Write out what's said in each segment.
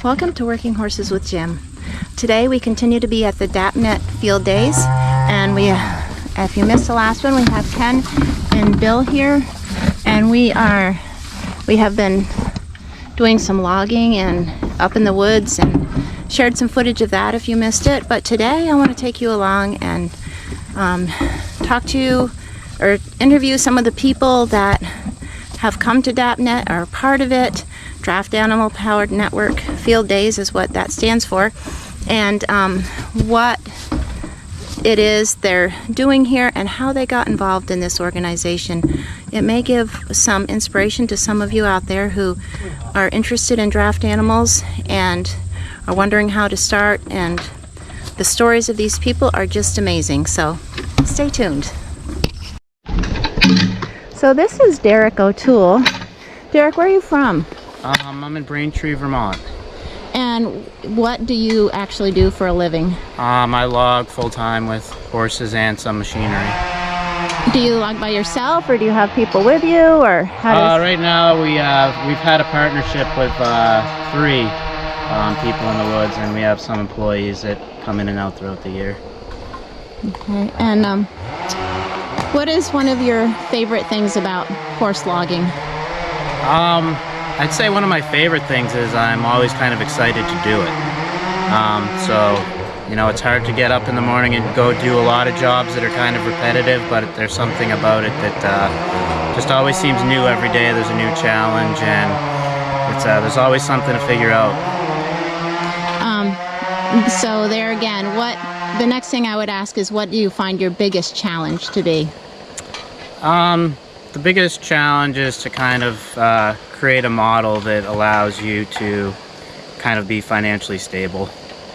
Welcome to Working Horses with Jim. Today we continue to be at the DAPNET field days, and if you missed the last one, we have Ken and Bill here, and we have been doing some logging and up in the woods and shared some footage of that if you missed it. But today I want to take you along and talk to you or interview some of the people that have come to DAPNET, are part of it. Draft Animal Powered Network Field Days is what that stands for, and what it is they're doing here and how they got involved in this organization. It may give some inspiration to some of you out there who are interested in draft animals and are wondering how to start, and the stories of these people are just amazing, so stay tuned. So this is Derek O'Toole. Derek, where are you from? I'm in Braintree, Vermont. And what do you actually do for a living? I log full-time with horses and some machinery. Do you log by yourself, or do you have people with you, or how does... Right now we've had a partnership with 3 people in the woods, and we have some employees that come in and out throughout the year. Okay, and what is one of your favorite things about horse logging? I'd say one of my favorite things is I'm always kind of excited to do it. So, you know, it's hard to get up in the morning and go do a lot of jobs that are kind of repetitive, but there's something about it that just always seems new every day. There's a new challenge, and there's always something to figure out. So there again, the next thing I would ask is, what do you find your biggest challenge to be? The biggest challenge is to kind of create a model that allows you to kind of be financially stable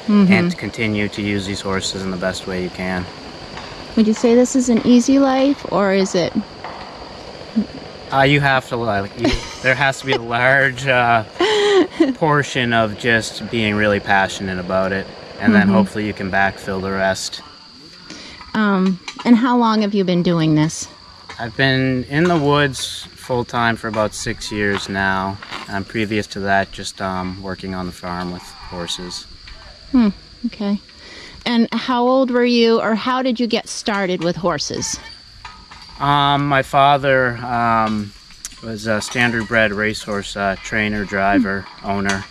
and to continue to use these horses in the best way you can. Would you say this is an easy life, or is it? You have to there has to be a large portion of just being really passionate about it, and then hopefully you can backfill the rest. And how long have you been doing this? I've been in the woods full-time for about 6 years now. Previous to that, just working on the farm with horses. Okay. And how old were you, or how did you get started with horses? My father was a standard-bred racehorse trainer, driver, owner,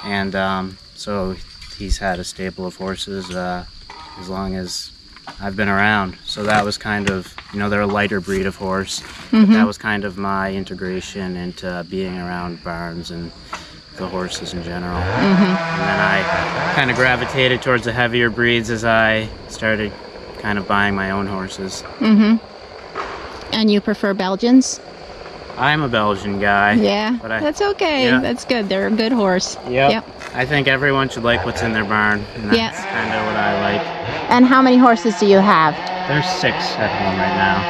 and so he's had a stable of horses as long as I've been around. So that was kind of, you know, they're a lighter breed of horse. But that was kind of my integration into being around barns and the horses in general. And then I kind of gravitated towards the heavier breeds as I started kind of buying my own horses. And you prefer Belgians? I'm a Belgian guy. Yeah, but that's okay. Yeah. That's good. They're a good horse. Yep. I think everyone should like what's in their barn, and that's kind of what I like. And how many horses do you have? There's 6 at home right now.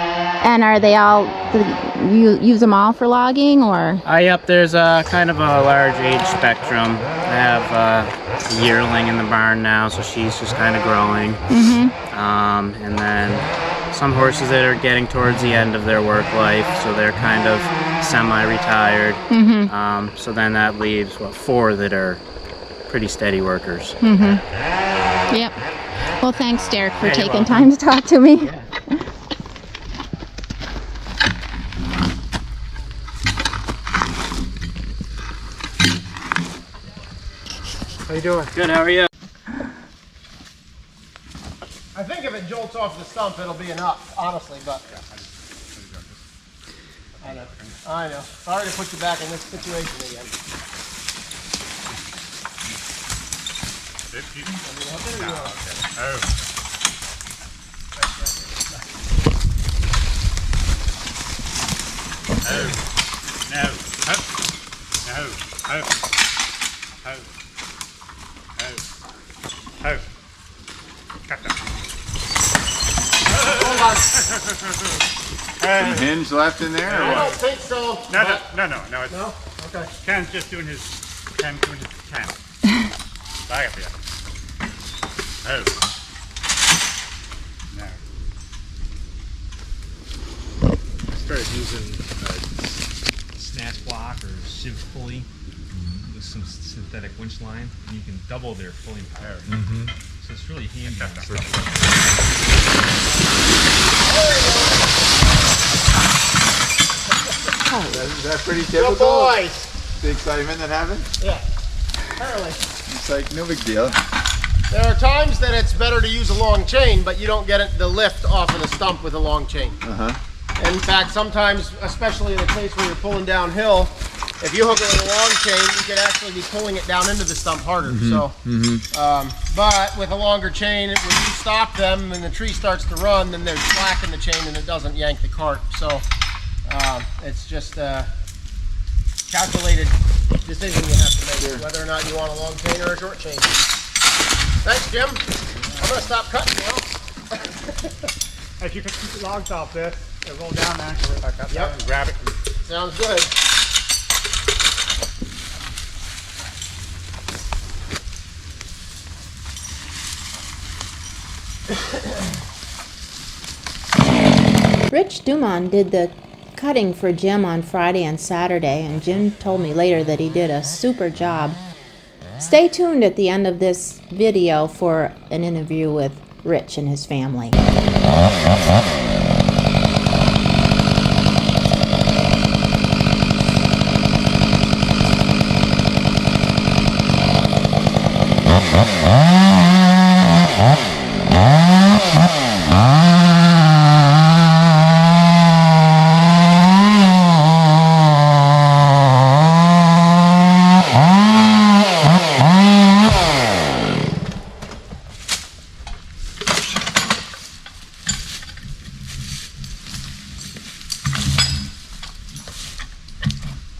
And are they all, you use them all for logging, or? Yep, there's kind of a large age spectrum. I have a yearling in the barn now, so she's just kind of growing. And then some horses that are getting towards the end of their work life, so they're kind of semi-retired. So then that leaves 4 that are pretty steady workers. Yep. Well, thanks, Derek, for taking time to talk to me. Yeah. How you doing? Good, how are you? I think if it jolts off the stump, it'll be enough, honestly, but... I know. Sorry to put you back in this situation again. Some hinge left in there? I don't think so. No. No? Okay. Ken's just doing his temp. Back up here. Oh. No. I started using a snatch block or sieve pulley. use some synthetic winch line, and you can double their pulling power. So it's really handy on stuff like that. Is that pretty Good typical? boys. The excitement that happens? Yeah. Apparently. It's like no big deal. There are times that it's better to use a long chain, but you don't get the lift off of the stump with a long chain. In fact, sometimes, especially in the case where you're pulling downhill, if you hook it with a long chain, you could actually be pulling it down into the stump harder. But with a longer chain, when you stop them and the tree starts to run, then there's slack in the chain and it doesn't yank the cart. So it's just a calculated decision you have to make, whether or not you want a long chain or a short chain. Thanks, Jim. I'm gonna stop cutting now. If you could keep the logs off this, it'll roll down there, go right back up there Yep. and grab it. Sounds good. Rich Dumont did the cutting for Jim on Friday and Saturday, and Jim told me later that he did a super job. Stay tuned at the end of this video for an interview with Rich and his family.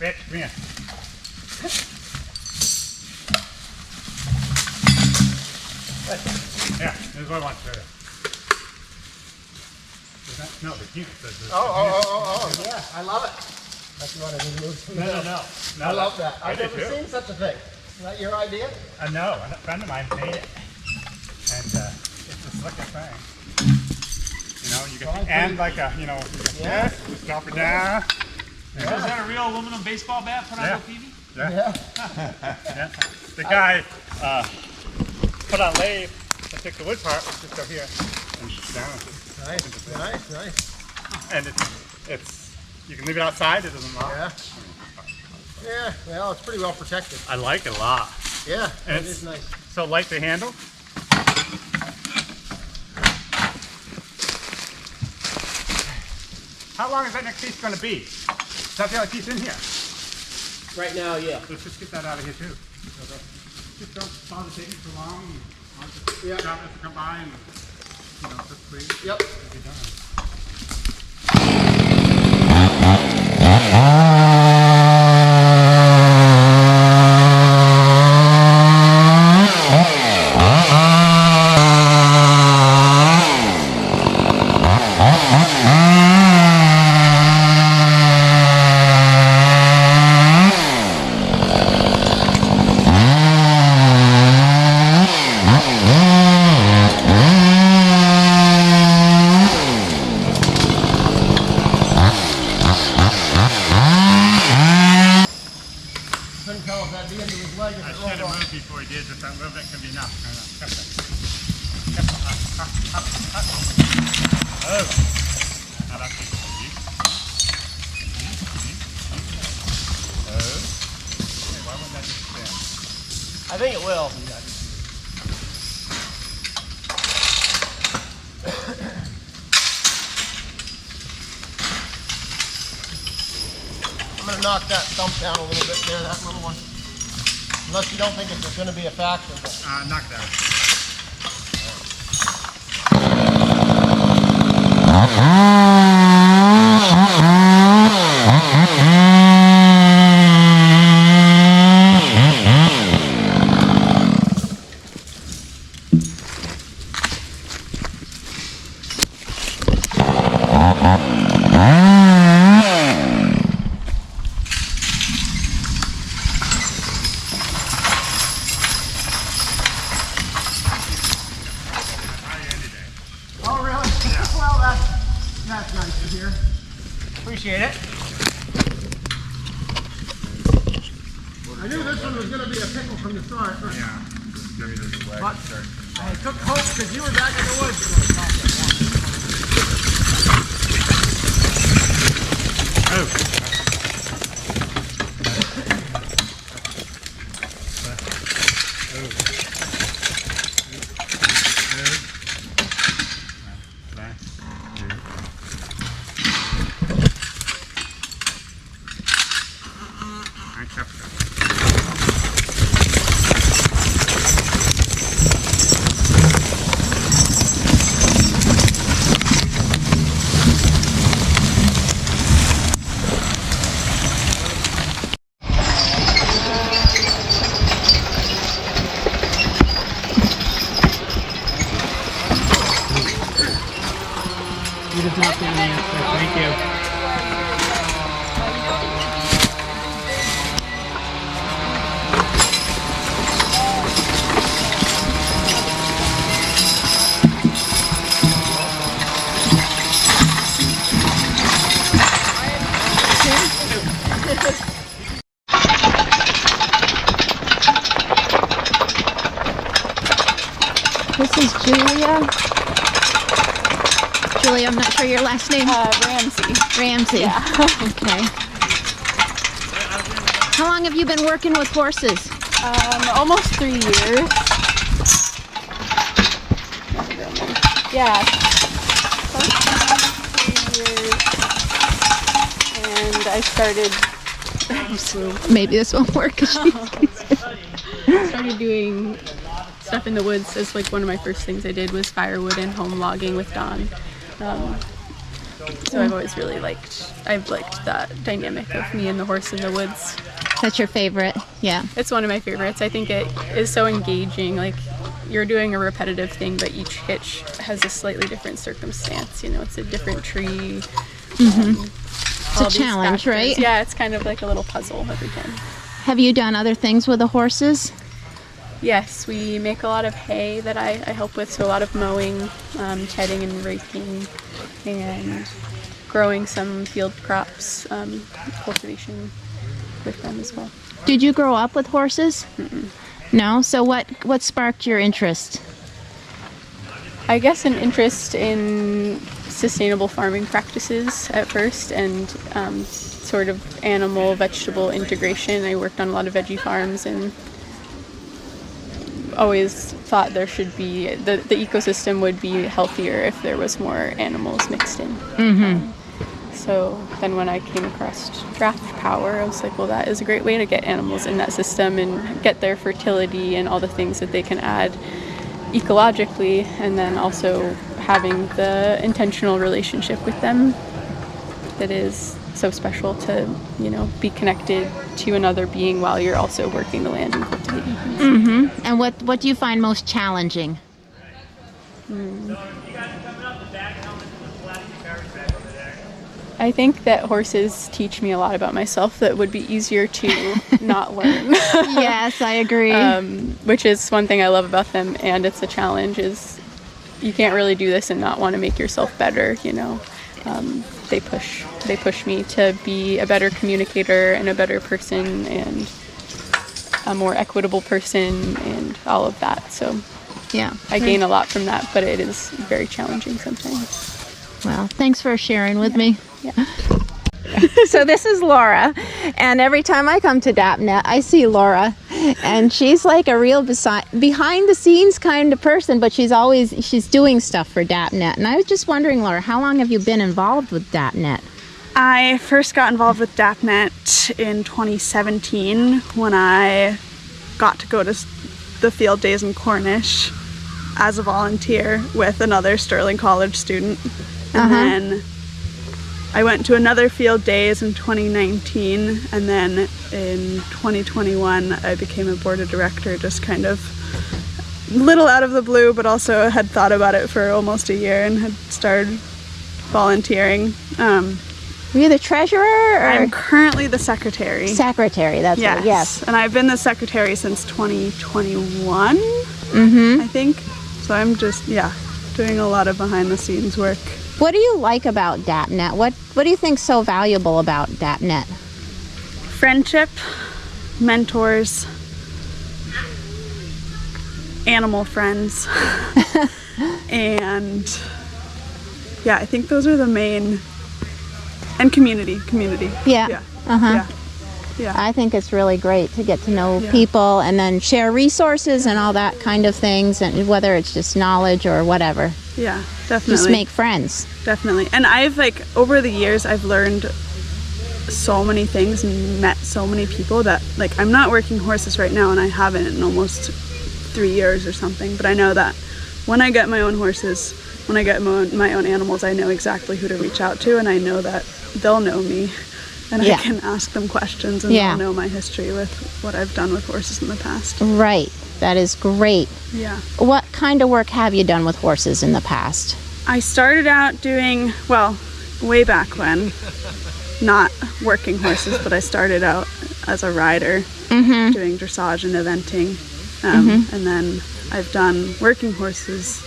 Rich, come here. Yeah, this is what I want to show you. No, the Teamsters. Yeah, I love it. That's what I need to move some No. I love that. I I've did never too. seen such a thing. Is that your idea? No, a friend of mine made it. And it's the slickest thing. You know, you can, and like a, you know, Yeah. just drop it down. Is that a real aluminum baseball bat put on Yeah. the TV? Yeah. The guy put on lathe and took the wood part, just go here and down. Nice. And it's you can leave it outside, it doesn't lock. Yeah, well, it's pretty well protected. I like it a lot. Yeah, And it it's is nice. so light to handle. How long is that next piece going to be? Is that the other piece in here? Right now, yeah. Let's just get that out of here too. Just don't bother taking too long. I'll just Yeah. drop it to come by and, you know, just please. Yep. Be done. Couldn't tell if that'd be into his leg if I it should rolled have off. moved before he did, but that little bit could be enough. Oh. Now that's it. Oh. Hey, why wouldn't that just spin? I think it will. I'm going to knock that stump down a little bit there, that little one. Unless you don't think it's going to be a factor. But Knock it out. Oh, really? Yeah. Well, that's nice to hear. Appreciate it. I knew this one one was going to be a pickle from the start. Yeah. Just give me this leg But start. I took hope because you were back in the woods. Thank you. This is Julia. Julia, I'm not sure your last name. Ramsey. Ramsey. Yeah. Okay. How long have you been working with horses? Almost 3 years. Yeah. Close to 3 years. And I started Maybe this won't work. started doing stuff in the woods as like one of my first things I did was firewood and home logging with Don. So I've always really liked that dynamic of me and the horse in the woods. That's your favorite? Yeah. It's one of my favorites. I think it is so engaging. Like you're doing a repetitive thing, but each hitch has a slightly different circumstance. You know, it's a different tree. It's a challenge, right? Yeah, it's kind of like a little puzzle every time. Have you done other things with the horses? Yes, we make a lot of hay that I help with, so a lot of mowing, tedding and raking, and growing some field crops, cultivation with them as well. Did you grow up with horses? Mm-mm. No? So what sparked your interest? I guess an interest in sustainable farming practices at first, and sort of animal-vegetable integration. I worked on a lot of veggie farms and always thought there should be, the ecosystem would be healthier if there was more animals mixed in. Mm-hmm. So then when I came across draft power, I was like, well, that is a great way to get animals in that system and get their fertility and all the things that they can add ecologically, and then also having the intentional relationship with them that is so special to, you know, be connected to another being while you're also working the land and cultivating things. Mm-hmm. And what do you find most challenging? I think that horses teach me a lot about myself that would be easier to not learn. Yes, I agree. Which is one thing I love about them, and it's a challenge, is you can't really do this and not want to make yourself better, you know. They push me to be a better communicator and a better person and a more equitable person and all of that. So Yeah. I gain a lot from that, but it is very challenging sometimes. Well, thanks for sharing with me. Yeah. So this is Laura, and every time I come to DAPNET, I see Laura, and she's like a real behind the scenes kind of person, but she's doing stuff for DAPNET. And I was just wondering, Laura, how long have you been involved with DAPNET? I first got involved with DAPNET in 2017 when I got to go to the field days in Cornish as a volunteer with another Sterling College student. And then I went to another field days in 2019, and then in 2021 I became a board of director, just kind of little out of the blue, but also had thought about it for almost a year and had started volunteering. Were you the treasurer? Or? I'm currently the secretary. Secretary, that's Yes. what, yes. And I've been the secretary since 2021, I think. So I'm just, doing a lot of behind the scenes work. What do you like about DAPNET? What do you think's so valuable about DAPNET? Friendship, mentors, animal friends. And yeah, I think those are the main, and community. Yeah. Yeah. Uh-huh. Yeah. I think it's really great to get to know Yeah. people and then share resources and all that kind of things, and whether it's just knowledge or whatever. Yeah, definitely. Just make friends. Definitely. And I've over the years, I've learned so many things and met so many people that I'm not working horses right now, and I haven't in almost 3 years or something. But I know that when I get my own horses, when I get my own animals, I know exactly who to reach out to, and I know that they'll know me. And Yeah. I can ask them questions, and Yeah. they'll know my history with what I've done with horses in the past. Right. That is great. Yeah. What kind of work have you done with horses in the past? I started out doing, well, way back when, not working horses, but I started out as a rider, doing dressage and eventing. And then I've done working horses.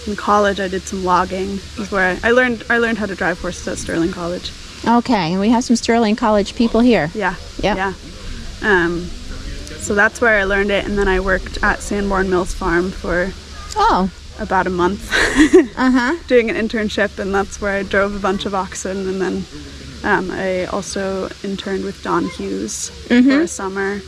In college, I did some logging. Is where I learned how to drive horses at Sterling College. Okay, we have some Sterling College people here. Yeah. Yep. Yeah. So that's where I learned it, and then I worked at Sanborn Mills Farm for Oh, about a month doing an internship, and that's where I drove a bunch of oxen. And then I also interned with Don Hughes for a summer,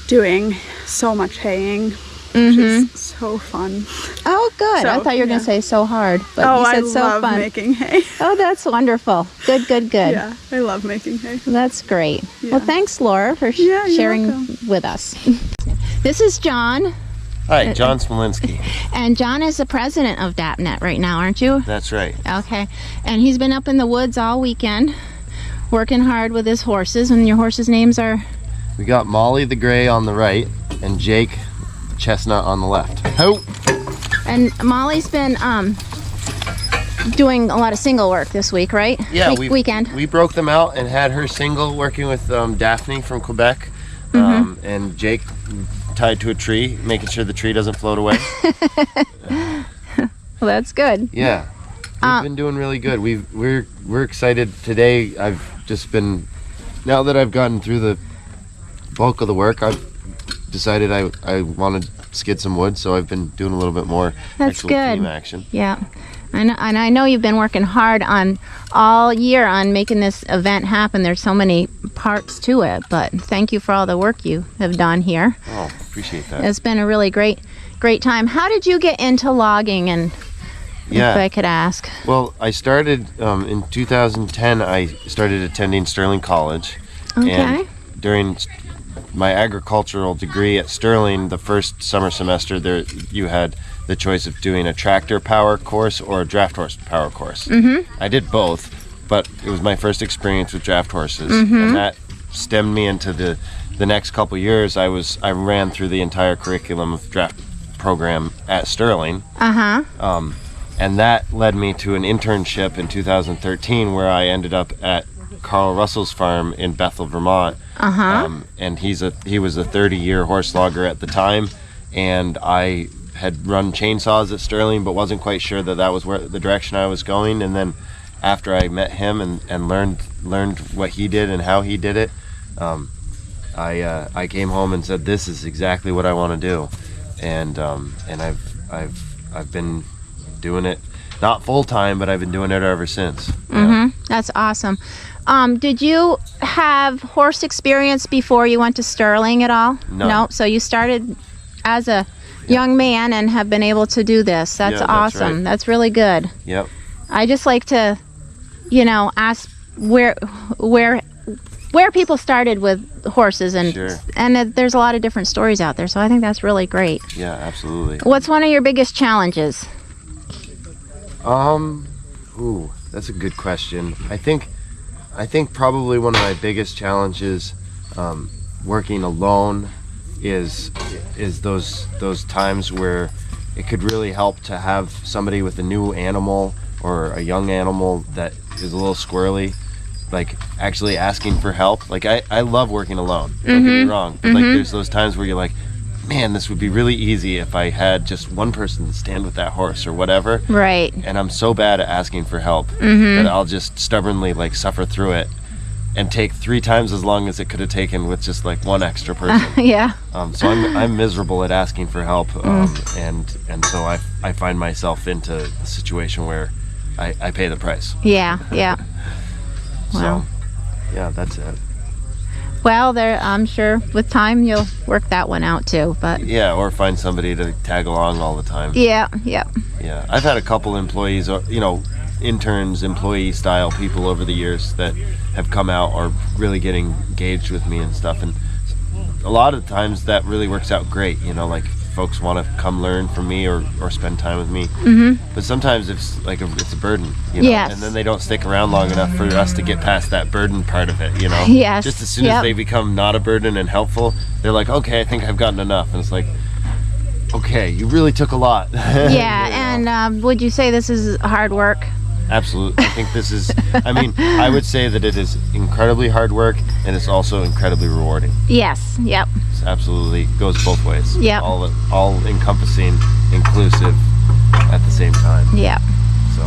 doing so much haying, which is so fun. oh, good. I So, thought you were going to say so hard, but Oh, you said I so love fun. making hay. Oh, that's wonderful. Good, good, good. Yeah, I love making hay. That's great. Yeah. Well, thanks, Laura, for Yeah, you're sharing welcome. with us. This is John, Hi, John Smolinski. and John is the president of DAPNET right now, aren't you? That's right. Okay. And he's been up in the woods all weekend, working hard with his horses, and your horses' names are? We got Molly the Gray on the right and Jake the Chestnut on the left. Ho! And Molly's been doing a lot of single work this week, right? Yeah, Weekend. we broke them out and had her single working with Daphne from Quebec, and Jake tied to a tree, making sure the tree doesn't float away. Well, that's good. Yeah, we've been doing really good. We're excited today. I've just been, now that I've gotten through the bulk of the work, I've decided I want to skid some wood, so I've been doing a little bit more That's actual good. team action. Yeah. And I know you've been working hard on all year on making this event happen. There's so many parts to it, but thank you for all the work you have done here. Oh, appreciate that. It's been a really great time. How did you get into logging, and if I could ask? Well, I started in 2010. I started attending Sterling College. Okay. And during my agricultural degree at Sterling, the first summer semester, there you had the choice of doing a tractor power course or a draft horse power course. I did both, but it was my first experience with draft horses, and that stemmed me into the next couple years. I ran through the entire curriculum of draft program at Sterling. And that led me to an internship in 2013 where I ended up at Carl Russell's farm in Bethel, Vermont. And he was a 30-year horse logger at the time, and I had run chainsaws at Sterling but wasn't quite sure that was the direction I was going. And then after I met him and learned what he did and how he did it, I came home and said, this is exactly what I want to do. And I've been doing it, not full time, but I've been doing it ever since. Yeah. That's awesome. Did you have horse experience before you went to Sterling at all? None. No. So you started as a young man and have been able to do this. That's Yeah, that's awesome. right. That's really good. Yep. I just like to, ask where people started with horses, and Sure. there's a lot of different stories out there. So I think that's really great. Yeah, absolutely. What's one of your biggest challenges? That's a good question. I think probably one of my biggest challenges working alone is those times where it could really help to have somebody with a new animal or a young animal that is a little squirrely, like actually asking for help. Like I love working alone, don't get me wrong, but like there's those times where you're like, man, this would be really easy if I had just one person to stand with that horse or whatever. Right. And I'm so bad at asking for help that I'll just stubbornly like suffer through it. and take 3 times as long as it could have taken with just like one extra person. Yeah. So I'm miserable at asking for help, and so I find myself into a situation where I pay the price. Yeah. Yeah. Wow. So yeah, that's it. Well, I'm sure with time you'll work that one out too. But Yeah, or find somebody to tag along all the time. yeah. Yeah. Yeah, I've had a couple employees, interns, employee style people over the years that have come out or really getting engaged with me and stuff, and a lot of times that really works out great. Like folks want to come learn from me or spend time with me. But sometimes it's a burden, Yes. and then they don't stick around long enough for us to get past that burden part of it. Yes. Just as soon as they become not a burden and helpful, they're like, okay, I think I've gotten enough, and it's like, okay, you really took a lot. Yeah. And would you say this is hard work? Absolutely. I think this is, I would say that it is incredibly hard work, and it's also incredibly rewarding. Yes. Yep. It's absolutely goes both ways. Yep. All encompassing, inclusive at the same time. Yep. So,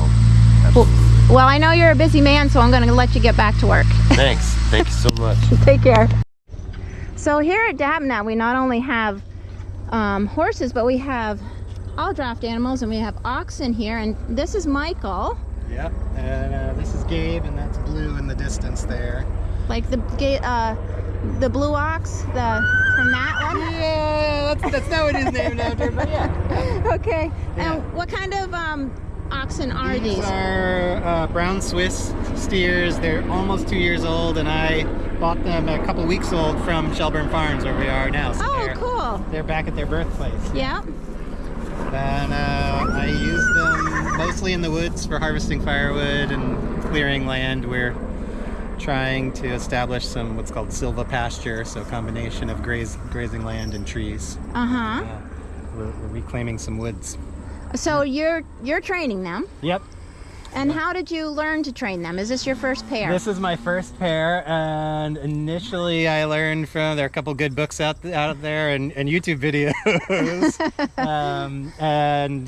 absolutely. Well, I know you're a busy man, so I'm going to let you get back to work. Thanks. Thank you so much. Take care. So here at DAPNET, we not only have horses, but we have all draft animals, and we have oxen here, and this is Michael. Yep, and this is Gabe, and that's Blue in the distance there. Like the blue ox, from that one? Yeah, that's not what he's named after, but yeah. Okay, Yeah. and what kind of oxen are these? These are brown Swiss steers. They're almost 2 years old, and I bought them a couple weeks old from Shelburne Farms, where we are now. So Oh, cool. They're back at their birthplace. Yeah. And I use them mostly in the woods for harvesting firewood and clearing land. We're trying to establish some what's called silvopasture, so a combination of grazing land and trees. We're reclaiming some woods. So you're training them. Yep. And how did you learn to train them? Is this your first pair? This is my first pair, and initially I learned from, there are a couple good books out there and YouTube videos. And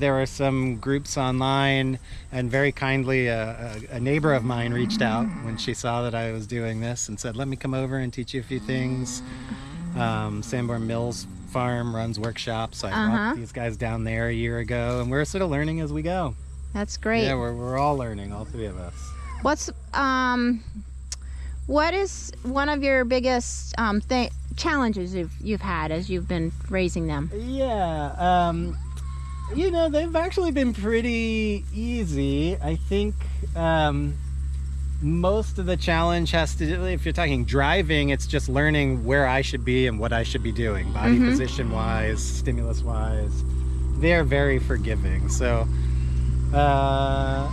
there are some groups online, and very kindly a neighbor of mine reached out when she saw that I was doing this and said, let me come over and teach you a few things. Sanborn Mills Farm runs workshops, so I brought these guys down there a year ago, and we're sort of learning as we go. That's great. Yeah, we're all learning, all three of us. What is one of your biggest challenges you've had as you've been raising them? Yeah, they've actually been pretty easy. I think most of the challenge has to do, if you're talking driving, it's just learning where I should be and what I should be doing, body position wise, stimulus wise. They're very forgiving, so I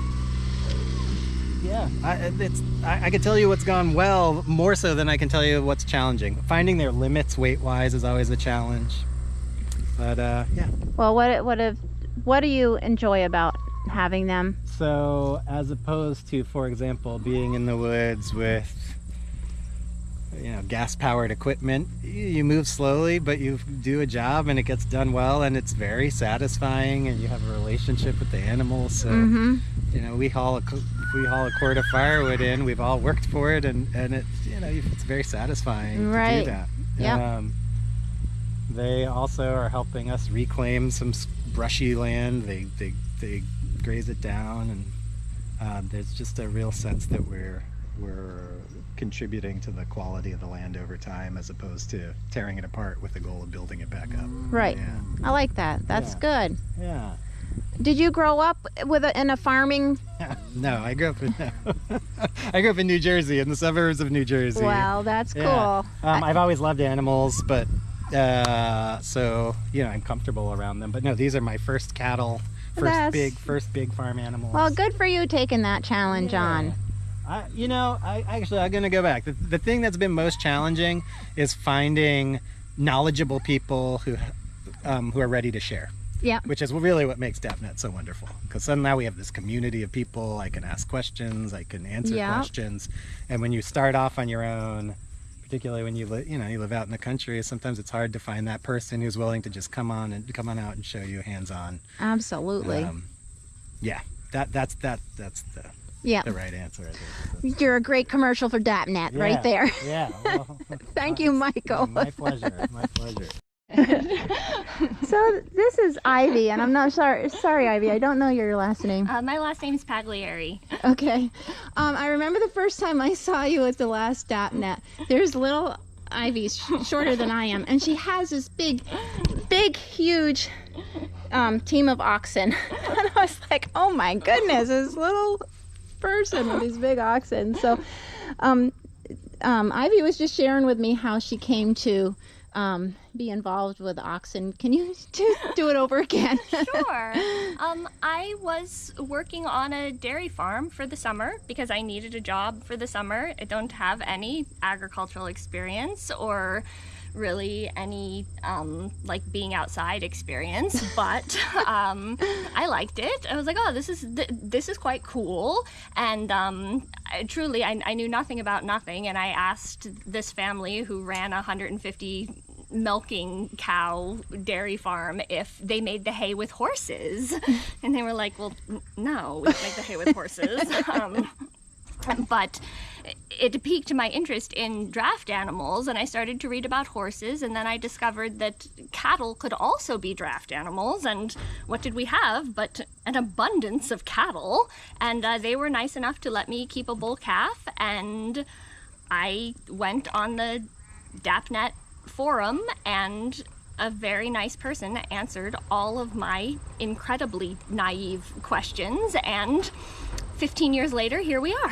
can tell you what's gone well more so than I can tell you what's challenging. Finding their limits weight wise is always a challenge, but yeah. Well, what do you enjoy about having them? So as opposed to, for example, being in the woods with gas powered equipment, you move slowly, but you do a job and it gets done well, and it's very satisfying, and you have a relationship with the animals. So we haul a quart of firewood in, we've all worked for it, and it's very satisfying to do that. Yeah. They also are helping us reclaim some brushy land. They graze it down, and there's just a real sense that we're contributing to the quality of the land over time, as opposed to tearing it apart with the goal of building it back up. Right. Yeah. I like that. That's good. Yeah. Did you grow up in a farming? No, I grew up in New Jersey, in the suburbs of New Jersey. Wow, that's cool. Yeah. I've always loved animals, but so I'm comfortable around them. But no, these are my first cattle, first big farm animals. Well, good for you taking that challenge on. I'm gonna go back. The thing that's been most challenging is finding knowledgeable people who are ready to share. Yeah. Which is really what makes DAPNET so wonderful, because now we have this community of people. I can ask questions, I can answer questions, and when you start off on your own, particularly when you live out in the country, sometimes it's hard to find that person who's willing to just come on out and show you hands-on. Absolutely. Yeah, that's Yep. the right answer. I think. You're a great commercial for DAPNET right there. Yeah. Well, Thank you, Michael. my pleasure. My pleasure. So this is Ivy, and I'm not sorry, Ivy, I don't know your last name. My last name's Pagliari. Okay. I remember the first time I saw you at the last DAPNET. There's little Ivy, shorter than I am, and she has this big, huge team of oxen. And I was like, oh my goodness, this little person with these big oxen. So Ivy was just sharing with me how she came to be involved with oxen. Can you just do it over again? Sure. I was working on a dairy farm for the summer because I needed a job for the summer. I don't have any agricultural experience or really any like being outside experience, but I liked it. I was like, oh, this is quite cool. And truly, I knew nothing about nothing, and I asked this family who ran a 150 milking cow dairy farm if they made the hay with horses, and they were like, well, no, we don't make the hay with horses. But it piqued my interest in draft animals, and I started to read about horses, and then I discovered that cattle could also be draft animals. And what did we have but an abundance of cattle? And they were nice enough to let me keep a bull calf, and I went on the DAPNET forum, and a very nice person answered all of my incredibly naive questions, and 15 years later, here we are.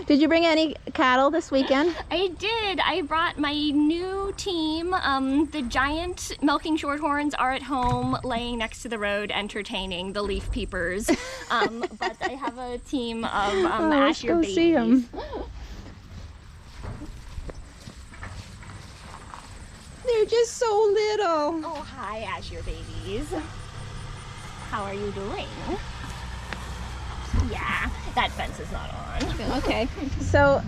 Did you bring any cattle this weekend? I did. I brought my new team. The giant milking shorthorns are at home, laying next to the road, entertaining the leaf peepers. But I have a team of Asce babies. See them. They're just so little. Oh, hi, Asce babies. How are you doing? Yeah, that fence is not on. Okay, so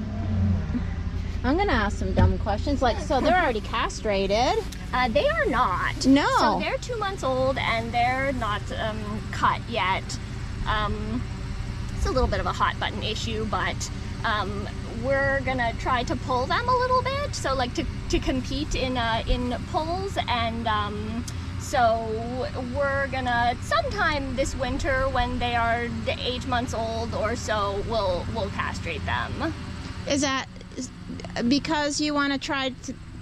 I'm gonna ask some dumb questions. Like, so they're already castrated? They are not. No. So they're 2 months old and they're not cut yet. It's a little bit of a hot button issue, but we're gonna try to pull them a little bit. So like to compete in pulls, and so we're gonna sometime this winter when they are 8 months old or so, we'll castrate them. Is that because you want to try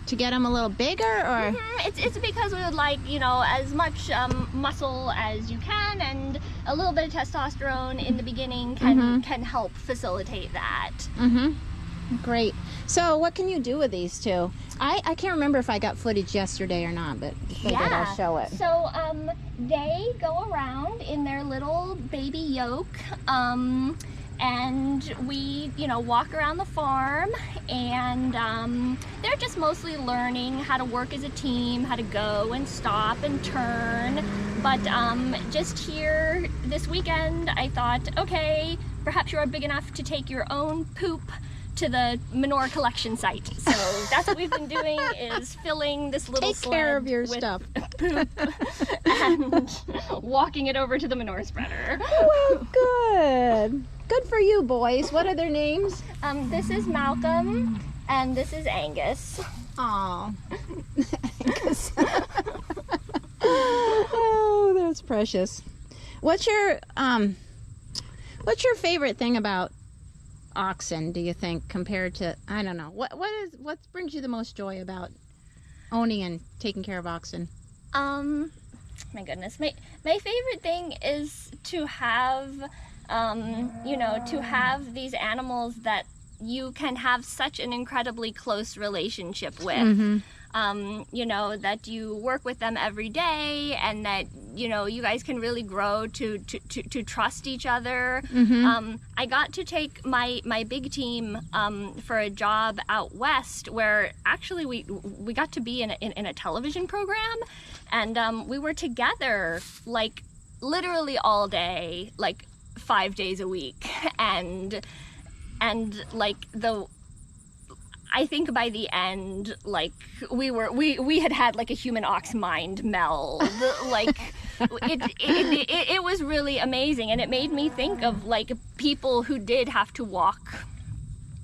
to get them a little bigger, or? It's because we would like, as much muscle as you can, and a little bit of testosterone in the beginning can help facilitate that. Great. So what can you do with these two? I can't remember if I got footage yesterday or not, but figured I'll show it. So they go around in their little baby yoke, and we walk around the farm, and they're just mostly learning how to work as a team, how to go and stop and turn. But just here this weekend, I thought, okay, perhaps you're big enough to take your own poop to the manure collection site. So that's what we've been doing, is filling this little Take care of your with stuff. poop and walking it over to the manure spreader. Well, good. Good for you, boys. What are their names? This is Malcolm, and this is Angus. Aw. Angus. Oh, that's precious. What's your favorite thing about oxen, do you think, compared to, I don't know, what brings you the most joy about owning and taking care of oxen? My goodness, my favorite thing is to have to have these animals that you can have such an incredibly close relationship with. That you work with them every day, and that you guys can really grow to trust each other. I got to take my big team for a job out west, where actually we got to be in a television program, and we were together like literally all day, like 5 days a week, and like I think by the end, like we had like a human ox mind meld. Like it was really amazing, and it made me think of like people who did have to walk,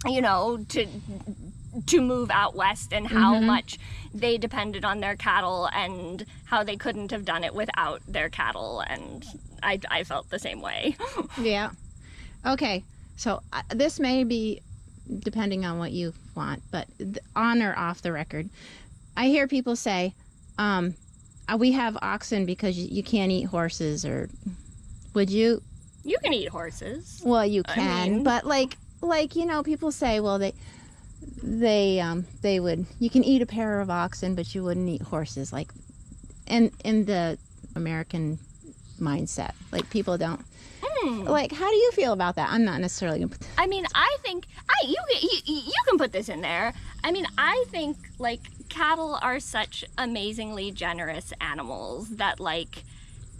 you know, to move out west, and how much they depended on their cattle and how they couldn't have done it without their cattle, and I felt the same way. Yeah. Okay, so this may be depending on what you want, but on or off the record, I hear people say, we have oxen because you can't eat horses, or would you? You can eat horses. Well, you can, I mean, but like you know, people say, well, they would, you can eat a pair of oxen, but you wouldn't eat horses, like in the American mindset, like people don't. Like, how do you feel about that? I'm not necessarily gonna put that. I mean, I think you can put this in there. I mean, I think like cattle are such amazingly generous animals that like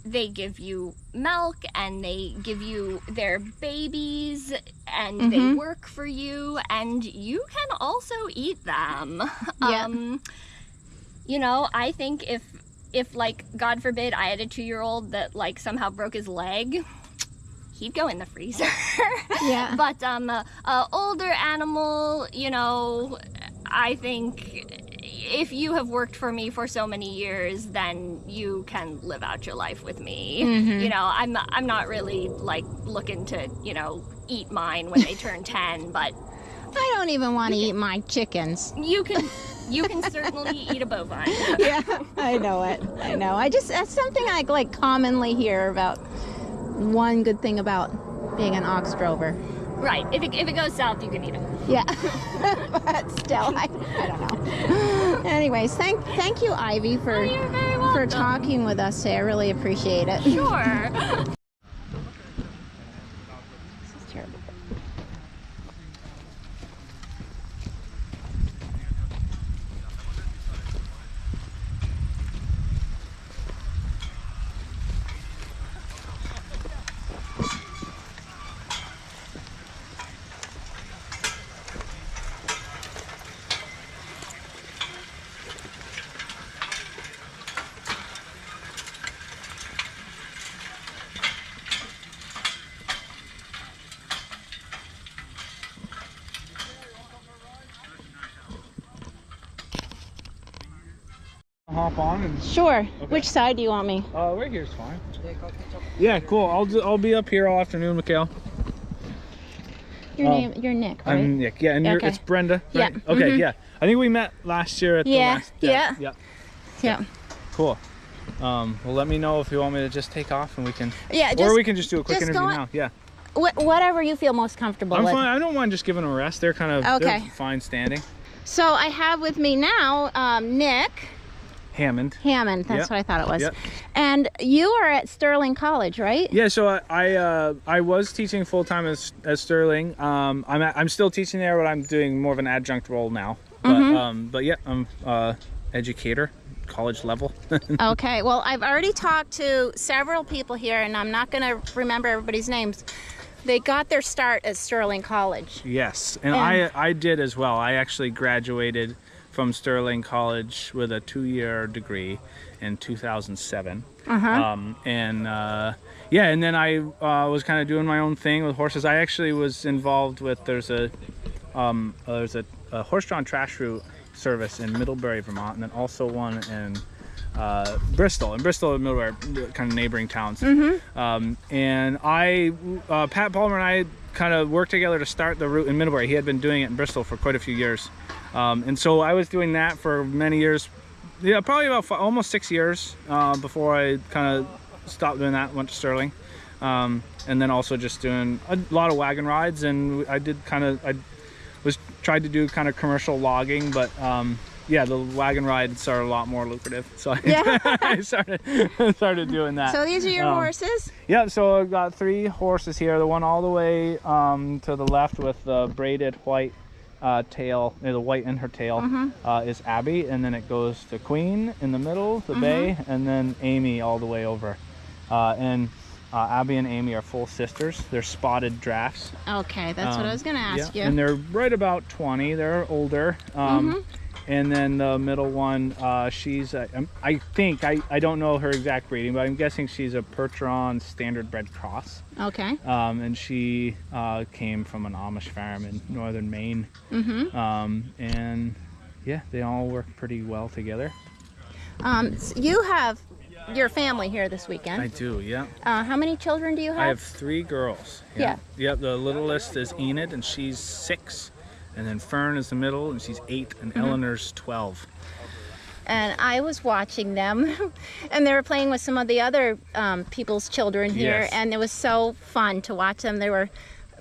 they give you milk and they give you their babies and they work for you, and you can also eat them. Yeah. You know, I think if like God forbid I had a 2-year-old that like somehow broke his leg, he'd go in the freezer. Yeah. But older animal, you know, I think if you have worked for me for so many years, then you can live out your life with me. You know, I'm not really like looking to, you know, eat mine when they turn 10, but I don't even want to eat my chickens. you can certainly eat a bovine. Yeah, I know it. I know. That's something I like commonly hear about. One good thing about being an ox drover. Right. If it goes south, you can eat it. Yeah. But still, I don't know. Anyways, thank you, Ivy, for You're very welcome. for talking with us today. I really appreciate it. Sure. This is terrible. Hop on and Sure. Okay. Which side do you want me? right here's fine. Yeah, cool. I'll be up here all afternoon, Mikhail. You're Nick, right? I'm Nick. Yeah, and Okay. it's Brenda. Yeah. Right? Okay. Yeah. I think we met last year at the last. Yeah. Yeah. Cool. Well, let me know if you want me to just take off and we can. Yeah. Or we can just do a quick interview go on. now. Yeah. Whatever you feel most comfortable I'm with. fine. I don't mind just giving them a rest. They're kind of Okay. they're fine standing. So I have with me now Nick Hammond. That's Yep. what I thought it was. Yep. And you are at Sterling College, right? Yeah, so I was teaching full time at Sterling. I'm still teaching there, but I'm doing more of an adjunct role now. But yeah, I'm educator, college level. Okay. Well, I've already talked to several people here, and I'm not going to remember everybody's names. They got their start at Sterling College. Yes, and I did as well. I actually graduated from Sterling College with a 2-year degree in 2007. Yeah, and then I was kind of doing my own thing with horses. I actually was involved with there's a horse-drawn trash route service in Middlebury, Vermont, and then also one in Bristol and Middlebury, kind of neighboring towns. And Pat Palmer and I kind of worked together to start the route in Middlebury. He had been doing it in Bristol for quite a few years. And so I was doing that for many years, yeah, probably about almost 6 years before I kind of stopped doing that, went to Sterling. And then also just doing a lot of wagon rides, and I tried to do kind of commercial logging, but yeah, the wagon rides are a lot more lucrative. So I started doing that. So these are your horses? Yeah, so I've got 3 horses here. The one all the way to the left with the braided white tail, the white in her tail, is Abby, and then it goes to Queen in the middle, the bay, and then Amy all the way over. Abby and Amy are full sisters. They're spotted drafts. Okay, that's what I was going to ask you. And they're right about 20. They're older. And then the middle one, she's, I think, I don't know her exact breeding, but I'm guessing she's a Percheron standardbred cross. Okay. And she came from an Amish farm in northern Maine. And yeah, they all work pretty well together. So you have your family here this weekend. I do, yeah. How many children do you have? I have 3 girls. Yeah. Yep, the littlest is Enid, and she's 6. And then Fern is the middle, and she's 8, and Eleanor's 12. And I was watching them, and they were playing with some of the other people's children here, Yes. and it was so fun to watch them. They were